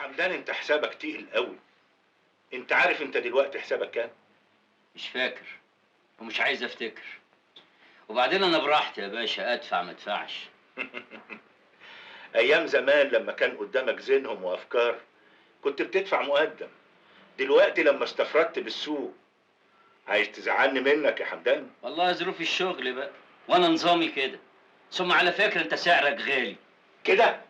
حمدان انت حسابك تقيل قوي. انت عارف انت دلوقتي حسابك كام؟ مش فاكر ومش عايز افتكر. وبعدين انا براحتي يا باشا، ادفع ما ادفعش. ايام زمان لما كان قدامك ذهنهم وافكار كنت بتدفع مقدم. دلوقتي لما استفردت بالسوق عايز تزعلني منك يا حمدان؟ والله ظروف الشغل بقى، وانا نظامي كده. ثم على فكره انت سعرك غالي كده.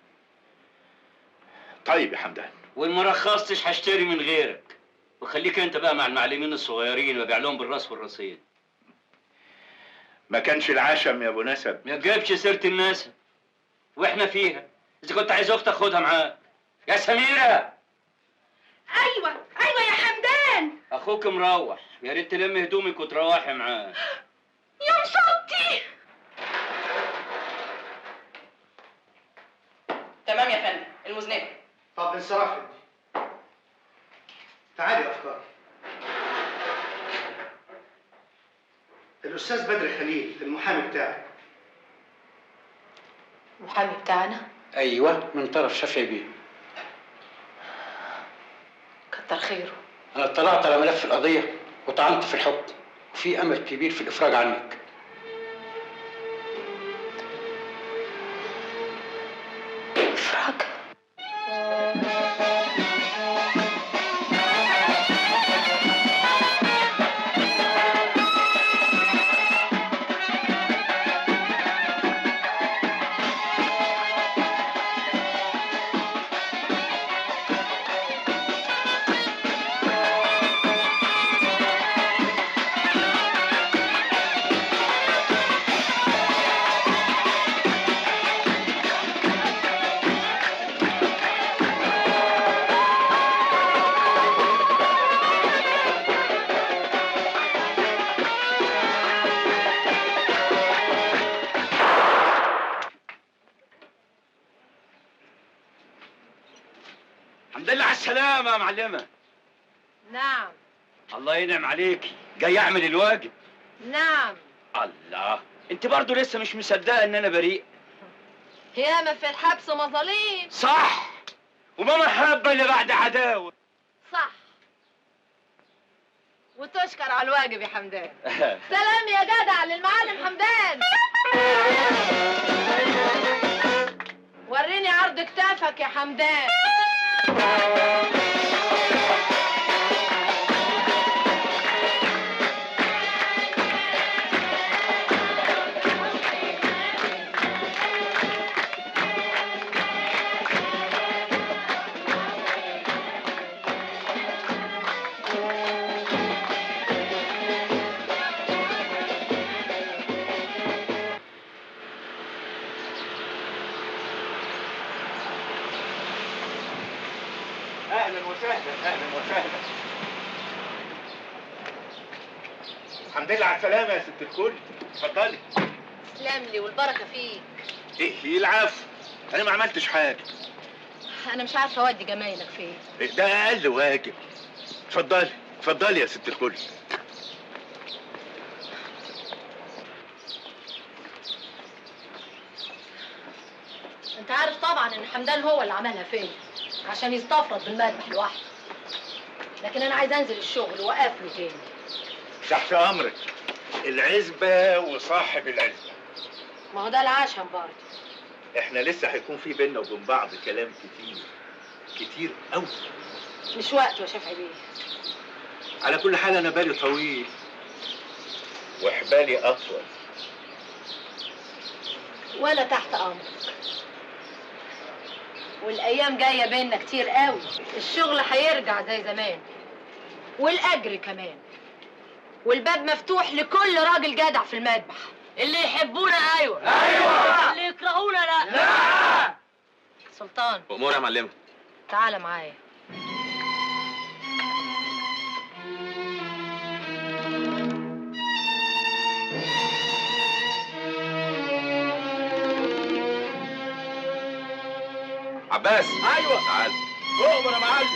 طيب يا حمدان، وان ما رخصتش هشتري من غيرك. وخليك انت بقى مع المعلمين الصغيرين وابيع لهم بالراس والرصين. ما كانش العشم يا ابو نسب. ما تجيبش سيره الناس واحنا فيها. اذا كنت عايز اختك خدها معاك. يا سميره. ايوه يا حمدان. اخوك مروح، يا ريت تلم هدومك وتروحي معاه. يا مصبتي. تمام يا فندم، المذنبه. طب انصراف انت. تعالي افكار. الاستاذ بدر خليل المحامي بتاعك. المحامي بتاعنا؟ ايوه، من طرف شافعي بيه. كتر خيره. انا اطلعت على ملف القضيه وطعنت في الحكم، وفي امل كبير في الافراج عنك. افراج؟ الحمد لله على السلامة يا معلمة. نعم. الله ينعم عليكي، جاي اعمل الواجب. نعم. الله، انت برضه لسه مش مصدقة ان انا بريء؟ ياما في الحبس مظاليم. صح، وما محبة اللي بعد عداوة. صح. وتشكر على الواجب يا حمدان. سلام يا جدع للمعلم حمدان. وريني عرض كتافك يا حمدان. اهلا وسهلا. اهلا وسهلا. الحمد لله على السلامه يا ست الكل. اتفضلي. تسلم لي والبركه فيك. ايه العفو، انا ما عملتش حاجه. انا مش عارفه اودي جمايلك فين. ده اقل واجب. اتفضلي اتفضلي يا ست الكل. انت عارف طبعا ان حمدان هو اللي عملها فيا عشان يستفرد بالمذبح لوحده. لكن انا عايز انزل الشغل واقف له تاني. تحت امرك. العزبه وصاحب العزبه. ما هو ده العشم برضه. احنا لسه هيكون في بينا وبين بعض كلام كتير كتير قوي. مش وقته يا شافعي بيه. على كل حال انا بالي طويل وحبالي اطول. وانا تحت امرك. والايام جايه بينا كتير قوي. الشغل هيرجع زي زمان والاجر كمان، والباب مفتوح لكل راجل جدع في المذبح. اللي يحبونا ايوه اللي يكرهونا لا. سلطان. امور يا معلمة. تعالى معايا. عباس. ايوه. تعال. اؤمر يا معلم.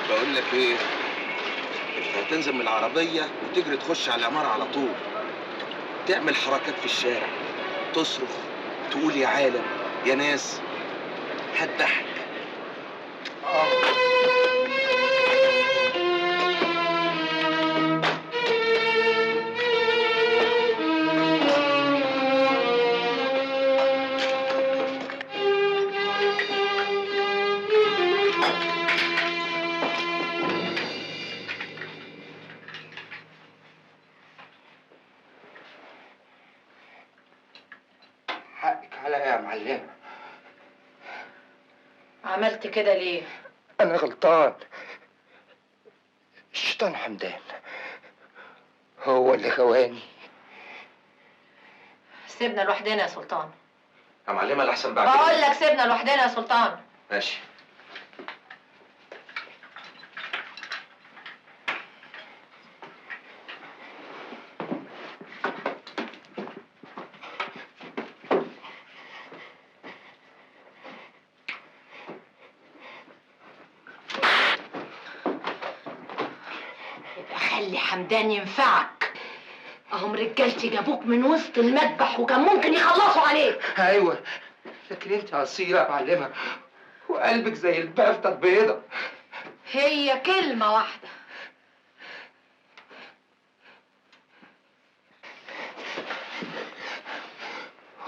بقول لك ايه، انت هتنزل من العربيه وتجري تخش على العماره على طول، تعمل حركات في الشارع، تصرخ، تقول يا عالم يا ناس هتضحك. حقك عليا يا معلمة. عملت كده ليه؟ أنا غلطان. الشيطان حمدان هو اللي خواني. سيبنا لوحدنا يا سلطان. يا معلمه الاحسن بعد بقول لك سيبنا لوحدنا يا سلطان. ماشي. يبقى خلي حمدان ينفعك. اهم رجالتي جابوك من وسط المذبح وكان ممكن يخلصوا عليك. أيوة، لكن أنت أصيلة يا معلمة وقلبك زي البفتة البيضة. هي كلمة واحدة.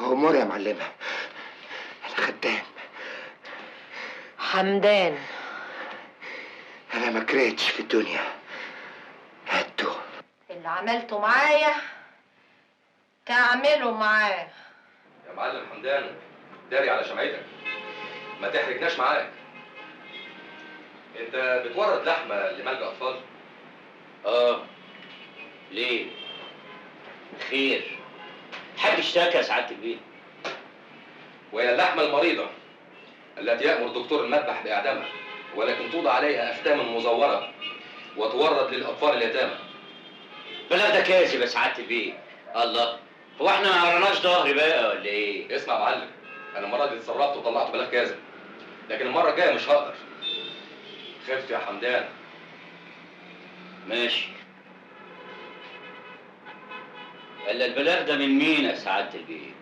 أمور يا معلمة، أنا خدام. حمدان أنا ما كرهتش في الدنيا هاتو. اللي عملته معايا تعمله معاه. يا معلم حمدان داري على شمعتك، ما تحرجناش معاك. انت بتورد لحمه لملجأ اطفال؟ ليه؟ خير. حد اشتكى يا سعاده البيه؟ وهي اللحمه المريضه التي يأمر دكتور المذبح بإعدامها، ولكن توضع عليها أختام مزورة وتورد للأطفال اليتامى. بلا ده كاذب يا سعاده البيه. الله، هو احنا ما عرناش ظهر بقى ولا ايه؟ اسمع يا معلم، أنا المرة دي اتصرفت وطلعت بلاغ كاذب، لكن المرة الجاية مش هقدر. خفت يا حمدان. ماشي. الا البلاغ ده من مين يا سعاده البيه؟